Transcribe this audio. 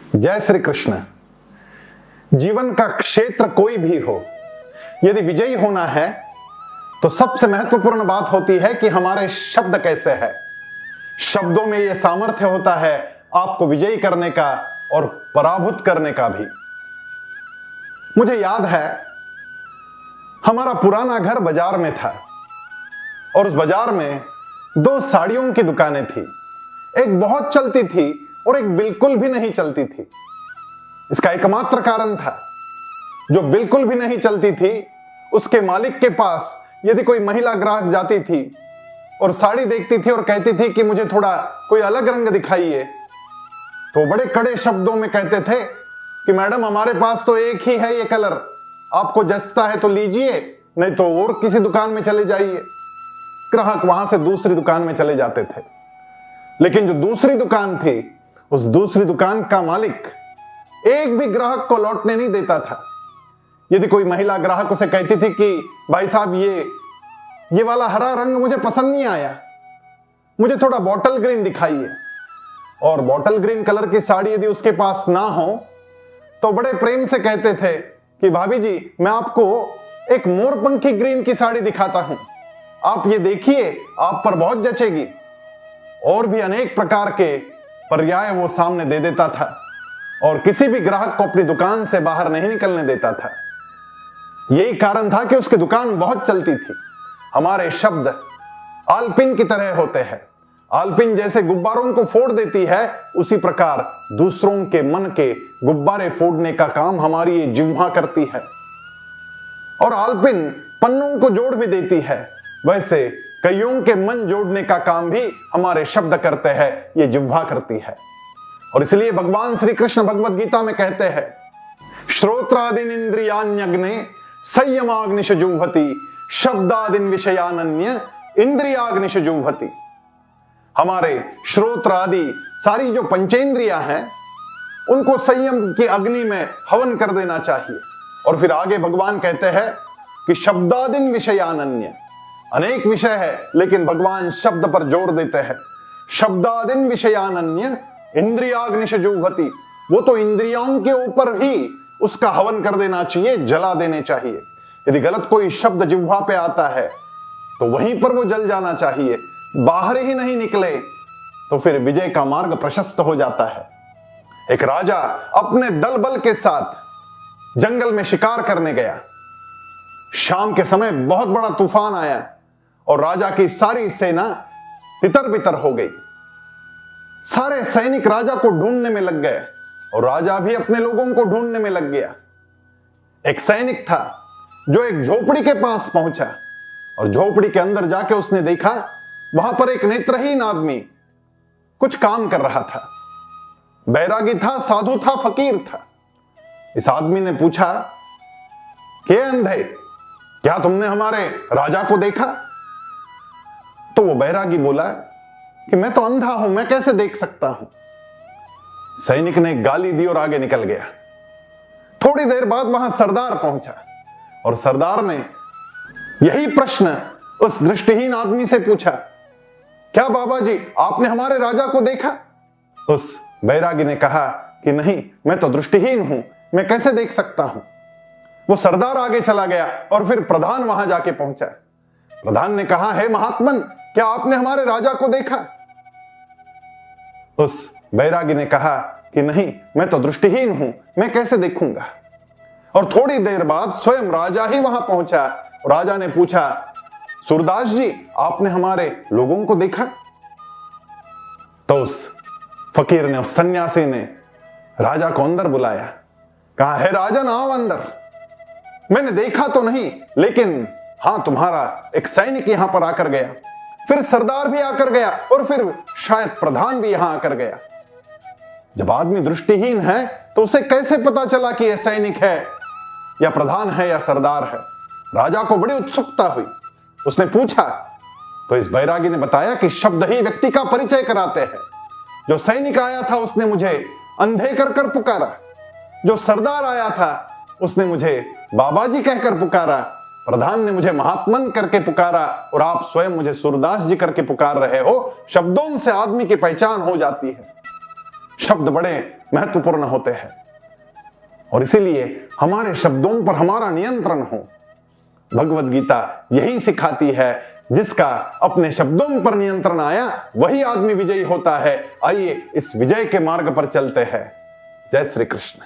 जय श्री कृष्ण। जीवन का क्षेत्र कोई भी हो, यदि विजयी होना है तो सबसे महत्वपूर्ण बात होती है कि हमारे शब्द कैसे हैं। शब्दों में यह सामर्थ्य होता है आपको विजयी करने का और पराभूत करने का भी। मुझे याद है, हमारा पुराना घर बाजार में था और उस बाजार में दो साड़ियों की दुकानें थी। एक बहुत चलती थी और एक बिल्कुल भी नहीं चलती थी। इसका एकमात्र कारण था, जो बिल्कुल भी नहीं चलती थी उसके मालिक के पास यदि कोई महिला ग्राहक जाती थी और साड़ी देखती थी और कहती थी कि मुझे थोड़ा कोई अलग रंग दिखाइए, तो बड़े कड़े शब्दों में कहते थे कि मैडम हमारे पास तो एक ही है ये कलर, आपको जचता है तो लीजिए, नहीं तो और किसी दुकान में चले जाइए। ग्राहक वहां से दूसरी दुकान में चले जाते थे, लेकिन जो दूसरी दुकान थी उस दूसरी दुकान का मालिक एक भी ग्राहक को लौटने नहीं देता था। यदि कोई महिला ग्राहक उसे कहती थी कि भाई साहब ये वाला हरा रंग मुझे पसंद नहीं आया, मुझे थोड़ा बॉटल ग्रीन दिखाइए, और बॉटल ग्रीन कलर की साड़ी यदि उसके पास ना हो तो बड़े प्रेम से कहते थे कि भाभी जी मैं आपको एक मोरपंखी ग्रीन की साड़ी दिखाता हूं, आप ये देखिए, आप पर बहुत जचेगी। और भी अनेक प्रकार के पर्याय वो सामने दे देता था और किसी भी ग्राहक को अपनी दुकान से बाहर नहीं निकलने देता था। यही कारण था कि उसकी दुकान बहुत चलती थी। हमारे शब्द आलपिन की तरह होते हैं। आलपिन जैसे गुब्बारों को फोड़ देती है, उसी प्रकार दूसरों के मन के गुब्बारे फोड़ने का काम हमारी ये जिह्वा करती है। और आलपिन पन्नों को जोड़ भी देती है, वैसे कईयों के मन जोड़ने का काम भी हमारे शब्द करते हैं, ये जिह्वा करती है। और इसलिए भगवान श्री कृष्ण भगवद गीता में कहते हैं, श्रोत्रादीन इंद्रियाण्यग्ने संयमाग्निश जुह्वति शब्दादीन विषयानन्य इंद्रियाग्निश जुह्वति। हमारे श्रोत्र आदि सारी जो पंचेंद्रियां हैं उनको संयम की अग्नि में हवन कर देना चाहिए। और फिर आगे भगवान कहते हैं कि शब्दादीन विषयानन्य, अनेक विषय है लेकिन भगवान शब्द पर जोर देते हैं। शब्दादीन विषयानन्य इंद्रियाग्निश जुह्वति, वो तो इंद्रियों के ऊपर ही उसका हवन कर देना चाहिए, जला देने चाहिए। यदि गलत कोई शब्द जिह्वा पे आता है तो वहीं पर वो जल जाना चाहिए, बाहर ही नहीं निकले तो फिर विजय का मार्ग प्रशस्त हो जाता है। एक राजा अपने दल बल के साथ जंगल में शिकार करने गया। शाम के समय बहुत बड़ा तूफान आया और राजा की सारी सेना तितर बितर हो गई। सारे सैनिक राजा को ढूंढने में लग गए और राजा भी अपने लोगों को ढूंढने में लग गया। एक सैनिक था जो एक झोपड़ी के पास पहुंचा और झोपड़ी के अंदर जाके उसने देखा वहां पर एक नेत्रहीन आदमी कुछ काम कर रहा था। बैरागी था, साधु था, फकीर था। इस आदमी ने पूछा कि अंधे, क्या तुमने हमारे राजा को देखा? तो वो बैरागी बोला कि मैं तो अंधा हूं, मैं कैसे देख सकता हूं। सैनिक ने गाली दी और आगे निकल गया। थोड़ी देर बाद वहां सरदार पहुंचा और सरदार ने यही प्रश्न उस दृष्टिहीन आदमी से पूछा, क्या बाबा जी आपने हमारे राजा को देखा? उस बैरागी ने कहा कि नहीं, मैं तो दृष्टिहीन हूं, मैं कैसे देख सकता हूं। वो सरदार आगे चला गया और फिर प्रधान वहां जाके पहुंचा। प्रधान ने कहा, हे महात्मन, क्या आपने हमारे राजा को देखा? उस बैरागी ने कहा कि नहीं, मैं तो दृष्टिहीन हूं, मैं कैसे देखूंगा। और थोड़ी देर बाद स्वयं राजा ही वहां पहुंचा। राजा ने पूछा, सूरदास जी आपने हमारे लोगों को देखा? तो उस फकीर ने, उस सन्यासी ने राजा को अंदर बुलाया। कहा, है राजन आओ अंदर। मैंने देखा तो नहीं, लेकिन हां तुम्हारा एक सैनिक यहां पर आकर गया, फिर सरदार भी आकर गया और फिर शायद प्रधान भी यहां आकर गया। जब आदमी दृष्टिहीन है तो उसे कैसे पता चला कि यह सैनिक है या प्रधान है या सरदार है? राजा को बड़ी उत्सुकता हुई। उसने पूछा तो इस बैरागी ने बताया कि शब्द ही व्यक्ति का परिचय कराते हैं। जो सैनिक आया था उसने मुझे अंधे कर कर पुकारा, जो सरदार आया था उसने मुझे बाबा जी कहकर पुकारा, प्रधान ने मुझे महात्मन करके पुकारा और आप स्वयं मुझे सूरदास जी करके पुकार रहे हो। शब्दों से आदमी की पहचान हो जाती है। शब्द बड़े महत्वपूर्ण होते हैं और इसीलिए हमारे शब्दों पर हमारा नियंत्रण हो। भगवत गीता यही सिखाती है, जिसका अपने शब्दों पर नियंत्रण आया वही आदमी विजयी होता है। आइए इस विजय के मार्ग पर चलते हैं। जय श्री कृष्ण।